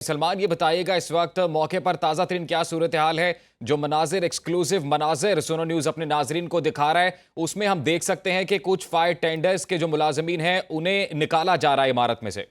सलमान, ये बताइएगा इस वक्त मौके पर ताज़ा तरीन क्या सूरत हाल है। जो मनाजिर, एक्सक्लूसिव मनाजिर सुनो न्यूज़ अपने नाजरीन को दिखा रहा है, उसमें हम देख सकते हैं कि कुछ फायर टेंडर्स के जो मुलाजमीन हैं उन्हें निकाला जा रहा है इमारत में से।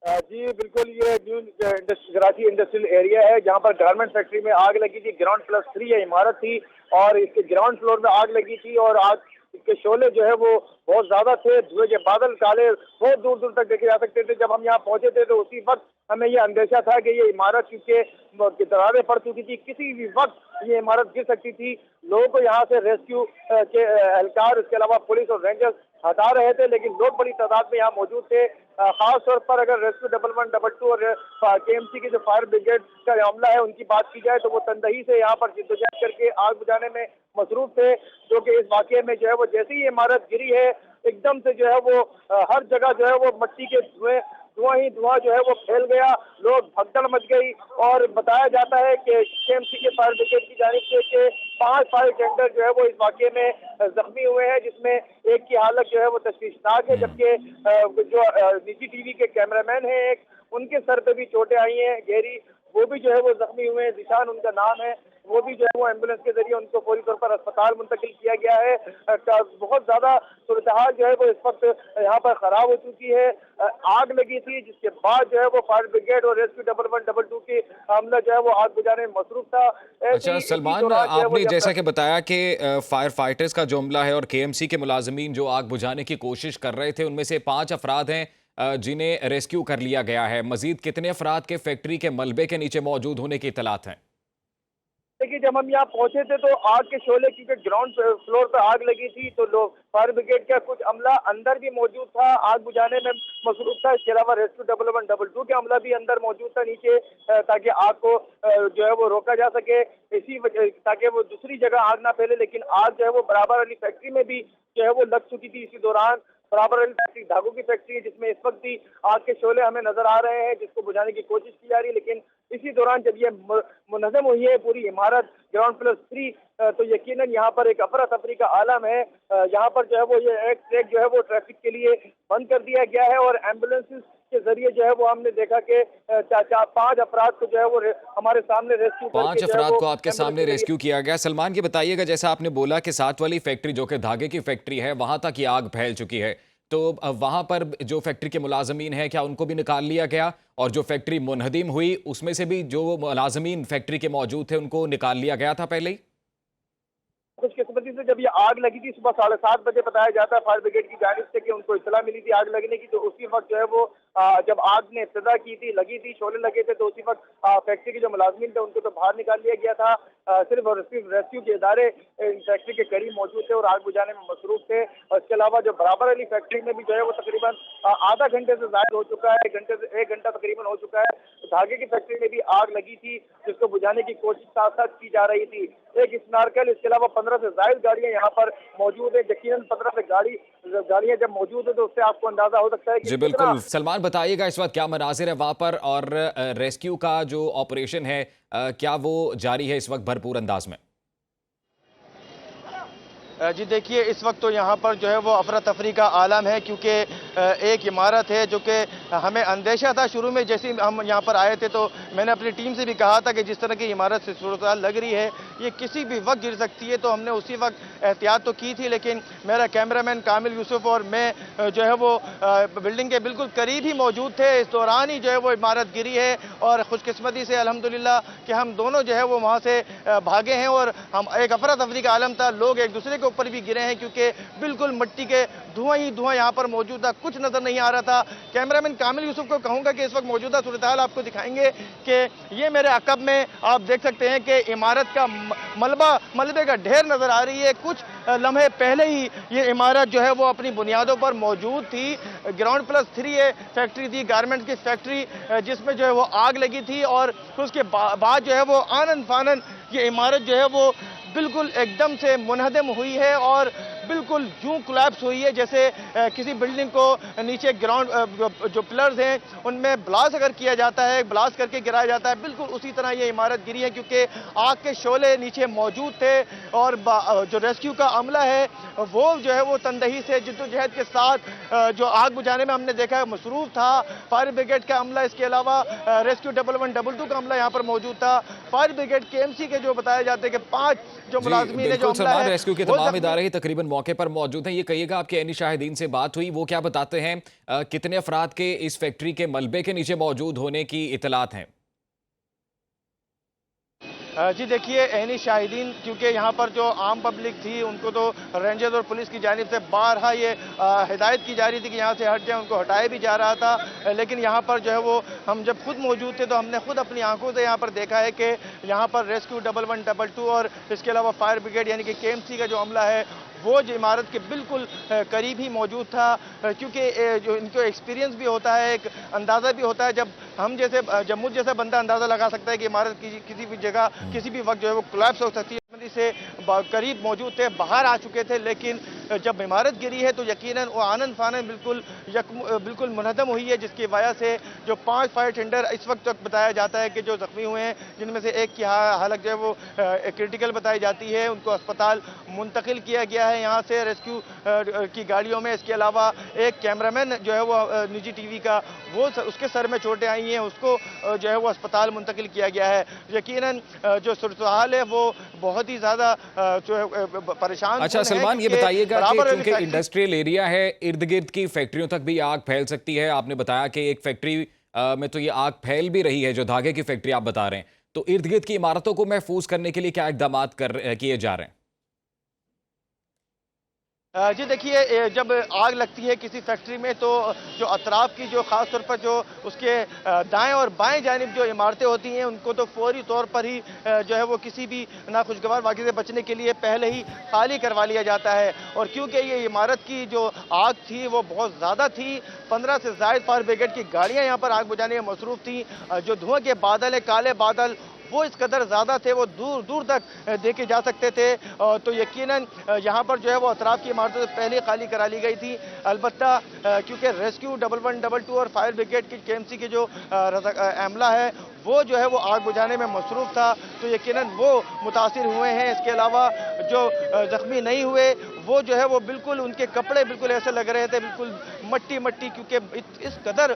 जी बिल्कुल, ये न्यू कराची इंडस्ट्रियल एरिया है जहां पर गारमेंट फैक्ट्री में आग लगी थी। ग्राउंड+3 ये इमारत थी और इसके ग्राउंड फ्लोर में आग लगी थी और आग के शोले जो है वो बहुत ज्यादा थे। धुएं के बादल काले बहुत दूर दूर तक देखे जा सकते थे। जब हम यहाँ पहुंचे थे तो उसी वक्त हमें ये अंदेशा था कि ये इमारत क्योंकि दरारें पड़ चुकी थी, किसी भी वक्त ये इमारत गिर सकती थी। लोगों को यहाँ से रेस्क्यू के एहलकार, इसके अलावा पुलिस और रेंजर्स हटा रहे थे, लेकिन लोग बड़ी तादाद में यहाँ मौजूद थे। खास तौर पर अगर रेस्क्यू 1112 और केएमसी की जो फायर ब्रिगेड का अमला है उनकी बात की जाए तो वो तनदही से यहाँ पर जिद्दोजहद करके आग बुझाने में मसरूफ थे। जो कि इस वाकये में जो है वो जैसे ही इमारत गिरी है एकदम से जो है वो हर जगह जो है वो मट्टी के धुआं ही धुआं जो है वो फैल गया। लोग भगदड़ मच गई और बताया जाता है कि केएमसी के फायर ब्रिगेड की जानिब से कि 5 फायर टेंडर जो है वो इस वाकये में जख्मी हुए हैं, जिसमें एक की हालत जो है वो तशवीशनाक है, जबकि जो निजी टीवी के कैमरामैन हैं एक, उनके सर पे भी चोटें आई हैं गहरी, वो भी जो है वो जख्मी हुए हैं। जिशान उनका नाम है, वो भी जो है वो एम्बुलेंस के जरिए उनको फौरी तौर पर अस्पताल मुंतकिल किया गया है। बहुत ज्यादा सूरत हाल जो है वो इस वक्त यहाँ पर खराब हो चुकी है। आग लगी थी जिसके बाद जो है वो फायर ब्रिगेड और रेस्क्यू 1112 की अमला जो है वो आग बुझाने में मसरूफ था। अच्छा सलमान, आपने जैसा कि बताया कि फायर फाइटर्स का जो अमला है और केएमसी के मुलाजमीन जो आग बुझाने की कोशिश कर रहे थे उनमें से 5 अफराद हैं जिन्हें रेस्क्यू कर लिया गया है। मजीद कितने अफराद के फैक्ट्री के मलबे के नीचे मौजूद होने की इत्तलात हैं? देखिए, जब हम यहाँ पहुंचे थे तो आग के शोले, क्योंकि ग्राउंड फ्लोर पर आग लगी थी तो लोग फायर ब्रिगेड का कुछ अमला अंदर भी मौजूद था, आग बुझाने में मसरूफ था। इसके अलावा रेस्क्यू 1112 के अमला भी अंदर मौजूद था नीचे, ताकि आग को जो है वो रोका जा सके, इसी वजह ताकि वो दूसरी जगह आग ना फैले। लेकिन आग जो है वो बराबर अली फैक्ट्री में भी जो है वो लग चुकी थी। इसी दौरान बराबर अली फैक्ट्री धागों की फैक्ट्री है जिसमें इस वक्त भी आग के शोले हमें नजर आ रहे हैं, जिसको बुझाने की कोशिश की जा रही है। लेकिन इसी दौरान जब ये मुनज़्ज़म हुई है पूरी इमारत ग्राउंड+3 तो यकीनन यहाँ पर एक अफरा तफरी का आलम है। यहाँ पर जो है वो ये एक ट्रैक जो है वो ट्रैफिक के लिए बंद कर दिया गया है और एम्बुलेंसेस के जरिए जो है वो हमने देखा कि 5 अफराद को जो है वो हमारे सामने रेस्क्यू करके 5 अफराद को आपके सामने रेस्क्यू किया गया। सलमान, ये बताइएगा, जैसा आपने बोला कि साथ वाली फैक्ट्री जो कि धागे की फैक्ट्री है वहां तक ये आग फैल चुकी है, तो वहां पर जो फैक्ट्री के मुलाजमीन हैं क्या उनको भी निकाल लिया गया? और जो फैक्ट्री मुनहदिम हुई उसमें से भी जो मुलाजमीन फैक्ट्री के मौजूद थे उनको निकाल लिया गया था पहले ही? खुशकिस्मती से जब ये आग लगी थी सुबह 7:30 बजे बताया जाता है फायर ब्रिगेड की जानिब से कि उनको इत्तला मिली थी आग लगने की, तो उसी वक्त जो है वो जब आग ने इब्तिदा की थी, लगी थी, शोले लगे थे, तो उसी वक्त फैक्ट्री के जो मुलाजमीन थे उनको तो बाहर निकाल लिया गया था। सिर्फ रेस्क्यू के इदारे फैक्ट्री के करीब मौजूद थे और आग बुझाने में मसरूफ थे। और इसके अलावा जो बराबर अली फैक्ट्री में भी जो है वो तकरीबन आधा घंटे से ज्यादा हो चुका है, 1 घंटा तकरीबन हो चुका है। धागे की फैक्ट्री में भी आग लगी थी जिसको बुझाने की कोशिश साथ साथ की जा रही थी। एक स्नार्कल, इसके अलावा 15 से ज्यादा गाड़ियां यहाँ पर मौजूद है। यकीनन 15 से गाड़ियां जब मौजूद है तो उससे आपको अंदाजा हो सकता है कि जी बिल्कुल। सलमान, बताइएगा इस वक्त क्या मनाजिर है वहां पर और रेस्क्यू का जो ऑपरेशन है क्या वो जारी है इस वक्त भरपूर अंदाज में? जी देखिए, इस वक्त तो यहाँ पर जो है वो अफरा तफरी का आलम है, क्योंकि एक इमारत है जो कि हमें अंदेशा था शुरू में, जैसे हम यहाँ पर आए थे तो मैंने अपनी टीम से भी कहा था कि जिस तरह की इमारत से सूरत लग रही है ये किसी भी वक्त गिर सकती है, तो हमने उसी वक्त एहतियात तो की थी। लेकिन मेरा कैमरामैन कामिल यूसुफ और मैं जो है वो बिल्डिंग के बिल्कुल करीब ही मौजूद थे। इस दौरान ही जो है वो इमारत गिरी है और खुशकिस्मती से अल्हम्दुलिल्लाह कि हम दोनों जो है वो वहाँ से भागे हैं और हम एक अफरा तफरी का आलम था, लोग एक दूसरे के ऊपर भी गिरे हैं क्योंकि बिल्कुल मिट्टी के धुआं ही धुआं यहाँ पर मौजूद था, कुछ नजर नहीं आ रहा था। कैमरामैन कामिल यूसुफ को कहूंगा कि इस वक्त मौजूदा सूरत हाल आपको दिखाएंगे कि ये मेरे अकब में आप देख सकते हैं कि इमारत का मलबे का ढेर नजर आ रही है। कुछ लम्हे पहले ही ये इमारत जो है वो अपनी बुनियादों पर मौजूद थी। ग्राउंड+3 ये फैक्ट्री थी, गारमेंट की फैक्ट्री, जिसमें जो है वो आग लगी थी और उसके बाद जो है वो आनन फानन ये इमारत जो है वो बिल्कुल एकदम से मुनहदम हुई है और بالکل یوں کولیپس ہوئی ہے جیسے کسی بلڈنگ کو نیچے گراؤنڈ جو پلرز ہیں ان میں بلاسٹ اگر کیا جاتا ہے، بلاسٹ کر کے گرایا جاتا ہے، بالکل اسی طرح یہ عمارت گری ہے کیونکہ آگ کے شعلے نیچے موجود تھے اور جو ریسکیو کا عملہ ہے وہ جو ہے وہ تندہی سے جدوجہد کے ساتھ جو آگ بجھانے میں ہم نے دیکھا ہے مصروف تھا۔ فائر بریگیڈ کا عملہ، اس کے علاوہ ریسکیو 1112 کا عملہ یہاں پر موجود تھا۔ فائر بریگیڈ KMC کے جو بتایا جاتے ہیں کہ 5 جو جی ملازمین ہے جو بالکل عملہ سلمان، ہے ریسکیو کے وہ تمام زخمی۔ ادارے ہی تقریباً موقع پر موجود ہیں۔ یہ کہیے گا آپ کے عینی شاہدین سے بات ہوئی، وہ کیا بتاتے ہیں؟ کتنے افراد کے اس فیکٹری کے ملبے کے نیچے موجود ہونے کی اطلاعات ہیں؟ جی دیکھیے، عینی شاہدین کیونکہ یہاں پر جو عام پبلک تھی ان کو تو رینجرز اور پولیس کی جانب سے بارہا یہ ہدایت کی جا رہی تھی کہ یہاں سے ہٹ جائیں، ان کو ہٹایا بھی جا رہا تھا، لیکن یہاں پر جو ہے وہ ہم جب خود موجود تھے تو ہم نے خود اپنی آنکھوں سے یہاں پر دیکھا ہے کہ یہاں پر ریسکیو 1112 اور اس کے علاوہ فائر بریگیڈ یعنی کہ KMC کا جو عملہ ہے وہ جو عمارت کے بالکل قریب ہی موجود تھا، کیونکہ جو ان کو ایکسپیرینس بھی ہوتا ہے، ایک اندازہ بھی ہوتا ہے، جب مجھ جیسا بندہ اندازہ لگا سکتا ہے کہ عمارت کسی بھی جگہ کسی بھی وقت جو ہے وہ کولیپس ہو سکتی ہے، سے قریب موجود تھے، باہر آ چکے تھے، لیکن جب عمارت گری ہے تو یقیناً وہ آنن فانن بالکل منہدم ہوئی ہے، جس کی وجہ سے جو 5 فائر ٹینڈر اس وقت تک بتایا جاتا ہے کہ جو زخمی ہوئے ہیں، جن میں سے ایک کی حالت جو ہے وہ کرٹیکل بتائی جاتی ہے، ان کو اسپتال منتقل کیا گیا ہے یہاں سے ریسکیو کی گاڑیوں میں۔ اس کے علاوہ ایک کیمرامین جو ہے وہ نجی ٹی وی کا، وہ اس کے سر میں چوٹیں آئی ہیں، اس کو جو ہے وہ اسپتال منتقل کیا گیا ہے۔ یقیناً جو صورتحال ہے وہ بہت ہی زیادہ جو ہے پریشان اچھا کن ہے، سلمان، یہ کیونکہ بتائیے گا کہ برابر چونکہ انڈسٹریل ایریا ہے، ارد گرد کی فیکٹریوں تک بھی آگ پھیل سکتی ہے۔ آپ نے بتایا کہ ایک فیکٹری میں تو یہ آگ پھیل بھی رہی ہے، جو دھاگے کی فیکٹری آپ بتا رہے ہیں، تو ارد گرد کی عمارتوں کو محفوظ کرنے کے لیے کیا اقدامات کیے جا رہے ہیں؟ جی دیکھیے، جب آگ لگتی ہے کسی فیکٹری میں تو جو اطراف کی جو خاص طور پر جو اس کے دائیں اور بائیں جانب جو عمارتیں ہوتی ہیں ان کو تو فوری طور پر ہی جو ہے وہ کسی بھی ناخوشگوار واقعے سے بچنے کے لیے پہلے ہی خالی کروا لیا جاتا ہے، اور کیونکہ یہ عمارت کی جو آگ تھی وہ بہت زیادہ تھی، 15 سے زائد فائر بریگیڈ کی گاڑیاں یہاں پر آگ بجھانے میں مصروف تھیں، جو دھواں کے بادل ہیں، کالے بادل، وہ اس قدر زیادہ تھے، وہ دور دور تک دیکھے جا سکتے تھے، تو یقیناً یہاں پر جو ہے وہ اطراف کی عمارتوں سے پہلے خالی کرا لی گئی تھی۔ البتہ کیونکہ ریسکیو 1112 اور فائر بریگیڈ کی KMC کے جو عملہ ہے وہ جو ہے وہ آگ بجھانے میں مصروف تھا، تو یقیناً وہ متاثر ہوئے ہیں۔ اس کے علاوہ جو زخمی نہیں ہوئے وہ جو ہے وہ بالکل ان کے کپڑے بالکل ایسے لگ رہے تھے، بالکل مٹی مٹی، کیونکہ اس قدر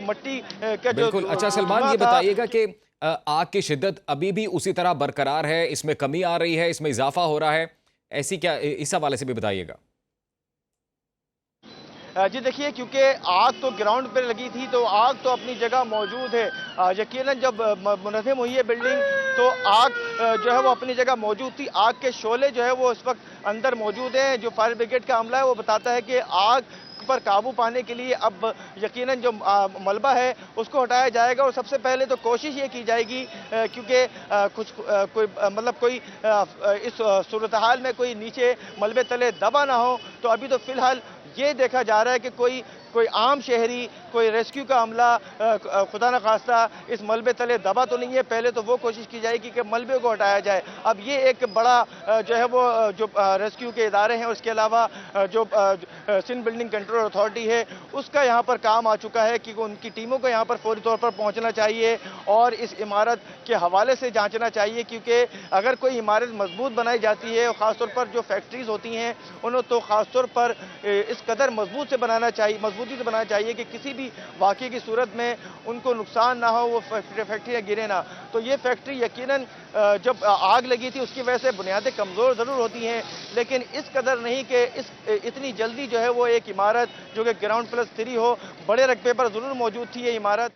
مٹی کا جو بالکل۔ اچھا سلمان، دھواں یہ تھا۔ بتائیے گا کہ آگ کی شدت ابھی بھی اسی طرح برقرار ہے، اس میں کمی آ رہی ہے، اس میں اضافہ ہو رہا ہے، ایسی کیا، اس حوالے سے بھی بتائیے گا۔ جی دیکھیے، کیونکہ آگ تو گراؤنڈ پہ لگی تھی تو آگ تو اپنی جگہ موجود ہے، یقیناً جب منہدم ہوئی ہے بلڈنگ تو آگ جو ہے وہ اپنی جگہ موجود تھی، آگ کے شعلے جو ہے وہ اس وقت اندر موجود ہیں۔ جو فائر بریگیڈ کا عملہ ہے وہ بتاتا ہے کہ آگ پر قابو پانے کے لیے اب یقیناً جو ملبہ ہے اس کو ہٹایا جائے گا، اور سب سے پہلے تو کوشش یہ کی جائے گی کیونکہ کوئی اس صورتحال میں کوئی نیچے ملبے تلے دبا نہ ہو، تو ابھی تو فی الحال یہ دیکھا جا رہا ہے کہ کوئی عام شہری، کوئی ریسکیو کا عملہ خدا نخواستہ اس ملبے تلے دبا تو نہیں ہے۔ پہلے تو وہ کوشش کی جائے گی کہ ملبے کو ہٹایا جائے۔ اب یہ ایک بڑا جو ہے وہ جو ریسکیو کے ادارے ہیں، اس کے علاوہ جو سندھ بلڈنگ کنٹرول اتھارٹی ہے، اس کا یہاں پر کام آ چکا ہے کہ ان کی ٹیموں کو یہاں پر فوری طور پر پہنچنا چاہیے اور اس عمارت کے حوالے سے جانچنا چاہیے، کیونکہ اگر کوئی عمارت مضبوط بنائی جاتی ہے، خاص طور پر جو فیکٹریز ہوتی ہیں انہوں تو خاص طور پر اس قدر مضبوطی سے بنانا چاہیے کہ کسی بھی واقعے کی صورت میں ان کو نقصان نہ ہو، وہ فیکٹریاں گرے نہ۔ تو یہ فیکٹری یقیناً جب آگ لگی تھی اس کی وجہ سے بنیادیں کمزور ضرور ہوتی ہیں، لیکن اس قدر نہیں کہ اتنی جلدی جو ہے وہ ایک عمارت جو کہ گراؤنڈ +3 ہو، بڑے رقبے پر ضرور موجود تھی یہ عمارت۔